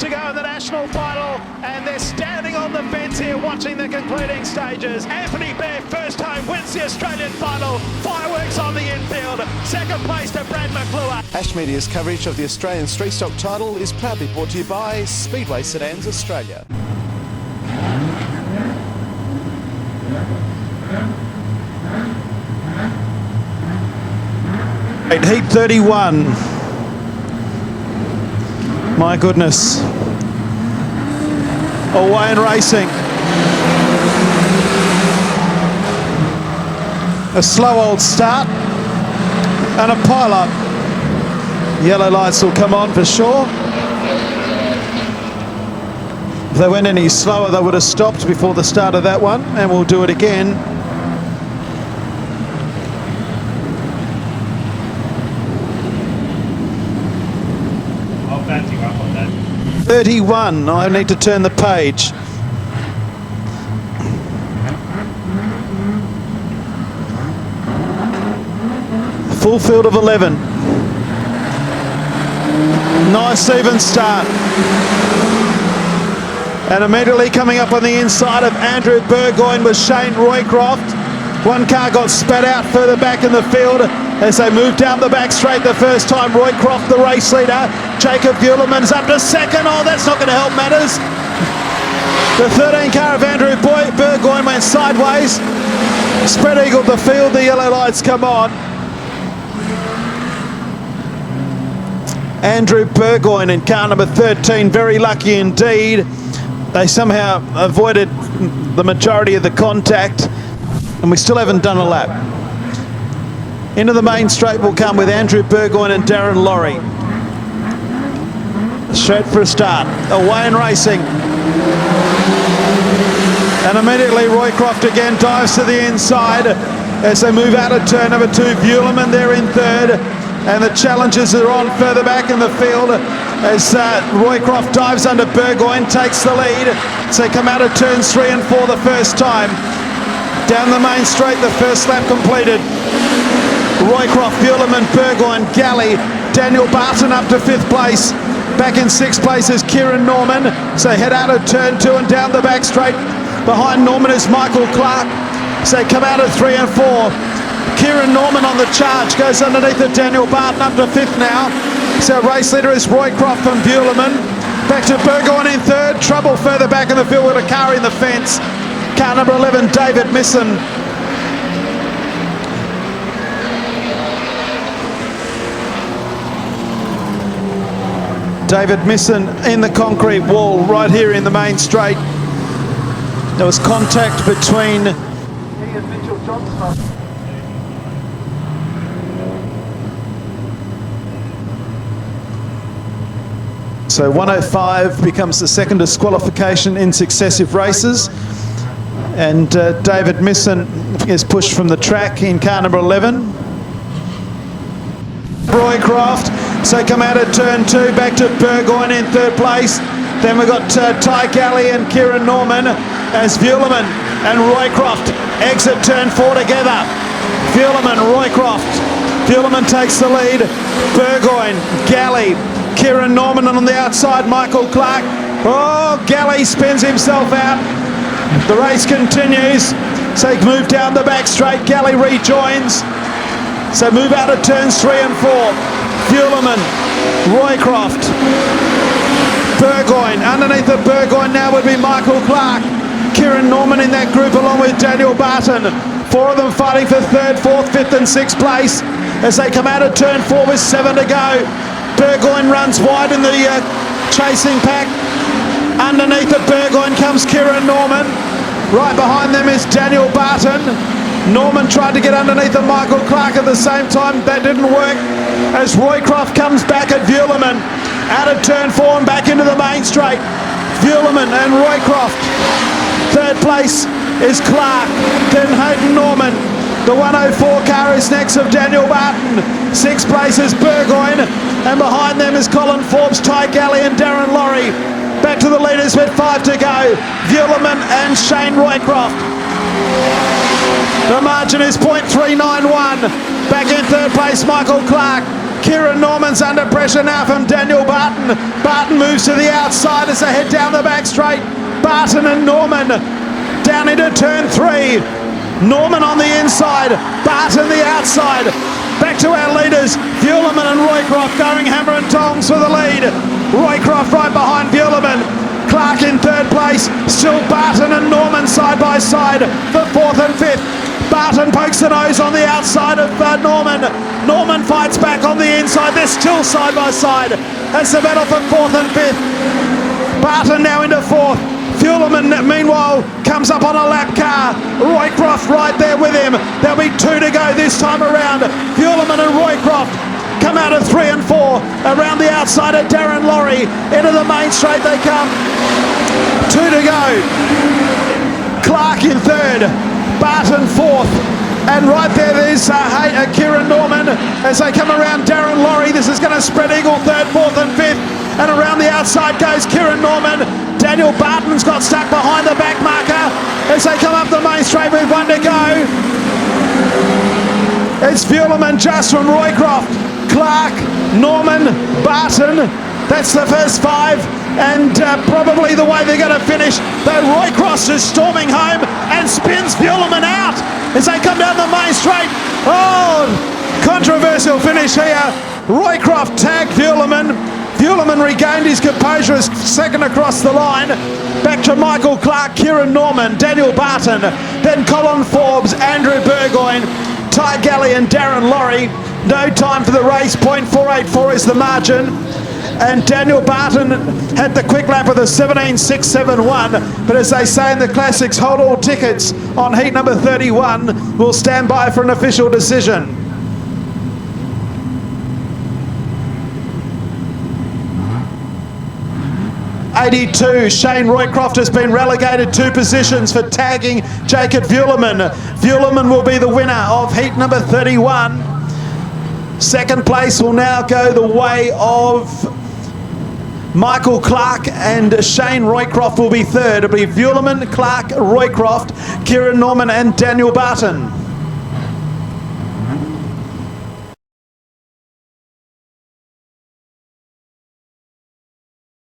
to go in the national final, and they're standing on the fence here watching the concluding stages. Anthony Bear, first time, wins the Australian final. Fireworks on the infield. Second place to Brad McClure. Ash Media's coverage of the Australian Street Stock title is proudly brought to you by Speedway Sedans Australia. Heat 31. My goodness. Away and racing. A slow old start and a pile up. Yellow lights will come on for sure. If they went any slower, they would have stopped before the start of that one, and we'll do it again. I'll back you up on that. 31, I need to turn the page. Full field of 11. Nice even start. And immediately coming up on the inside of Andrew Burgoyne was Shane Roycroft. One car got spat out further back in the field as they moved down the back straight the first time. Roycroft, the race leader. Jacob Buehlerman's up to second. Oh, that's not going to help matters. The 13 car of Andrew Burgoyne went sideways. Spread eagled the field. The yellow lights come on. Andrew Burgoyne in car number 13, very lucky indeed. They somehow avoided the majority of the contact, and we still haven't done a lap. Into the main straight will come with Andrew Burgoyne and Darren Laurie. Straight for a start. Away and racing. And immediately Roycroft again dives to the inside as they move out of turn number 2. Buehlerman there in third. And the challenges are on further back in the field as Roycroft dives under Burgoyne, takes the lead. So they come out of turns 3 and 4 the first time. Down the main straight, the first lap completed. Roycroft, Buehlerman, Burgoyne, Galley, Daniel Barton up to 5th place. Back in 6th place is Kieran Norman. So head out of turn 2 and down the back straight. Behind Norman is Michael Clark. So they come out of 3 and 4. Kieran Norman on the charge, goes underneath of Daniel Barton up to 5th now. So race leader is Roycroft from Buehlerman. Back to Burgoyne in third. Trouble further back in the field with a car in the fence. Car number 11, David Misson. David Misson in the concrete wall right here in the main straight. There was contact between he and Mitchell Johnson. So 105 becomes the second disqualification in successive races. And David Misson is pushed from the track in car number 11. Roycroft, so come out of turn 2, back to Burgoyne in third place. Then we've got Ty Galley and Kieran Norman as Buehlerman and Roycroft exit turn 4 together. Buehlerman, Roycroft. Buehlerman takes the lead. Burgoyne, Galley, Kieran Norman, and on the outside, Michael Clark. Oh, Galley spins himself out. The race continues. So move down the back straight. Galley rejoins. So move out of turns 3 and 4. Buehlerman, Roycroft, Burgoyne. Underneath of Burgoyne now would be Michael Clark. Kieran Norman in that group along with Daniel Barton. 4 of them fighting for 3rd, 4th, 5th and 6th place as they come out of turn 4 with 7 to go. Burgoyne runs wide in the chasing pack. Underneath of Burgoyne comes Kieran Norman. Right behind them is Daniel Barton. Norman tried to get underneath of Michael Clark at the same time. That didn't work as Roycroft comes back at Buehlerman. Out of turn 4 and back into the main straight. Buehlerman and Roycroft. 3rd place is Clark. Then Hayden Norman. The 104 car is next of Daniel Barton. 6th place is Burgoyne. And behind them is Colin Forbes, Ty Galley and Darren Laurie. Back to the leaders with 5 to go. Buehlerman and Shane Roycroft. The margin is .391. Back in 3rd place, Michael Clark. Kieran Norman's under pressure now from Daniel Barton. Barton moves moves to the outside as they head down the back straight. Barton and Norman down into turn 3. Norman on the inside, Barton the outside. Back to our leaders, Vuleman and Roycroft going hammer and tongs for the lead. Roycroft right behind Vuleman. Clark in third place, still Barton and Norman side by side for 4th and 5th. Barton pokes the nose on the outside of Norman. Norman fights back on the inside, they're still side by side. That's the battle for 4th and 5th. Barton now into 4th. Vuleman, meanwhile, comes up on a lap car. Roycroft right there with him. There'll be 2 to go this time around. Vuleman and Roycroft come out of 3 and 4. Around the outside of Darren Laurie. Into the main straight they come. 2 to go. Clark in 3rd. Barton 4th. And right there's Kieran Norman as they come around Darren Laurie. This is going to spread eagle 3rd, 4th and 5th. And around the outside goes Kieran Norman. Daniel Barton's got stuck behind the back marker as they come up the main straight with 1 to go. It's Vuleman just from Roycroft. Clark, Norman, Barton. That's the first 5. And probably the way they're going to finish. Though Roycroft is storming home and spins Vuleman out as they come down the main straight. Oh, controversial finish here. Roycroft tagged Vuleman. Vuleman regained his composure as second across the line. Back to Michael Clark, Kieran Norman, Daniel Barton, then Colin Forbes, Andrew Burgoyne, Ty Galley and Darren Laurie. No time for the race, 0.484 is the margin. And Daniel Barton had the quick lap with a 17.671. But as they say in the classics, hold all tickets on heat number 31. We'll stand by for an official decision. 82, Shane Roycroft has been relegated 2 positions for tagging Jacob Vuleman. Vuleman will be the winner of heat number 31. Second place will now go the way of Michael Clark, and Shane Roycroft will be 3rd. It'll be Vuleman, Clark, Roycroft, Kieran Norman and Daniel Barton.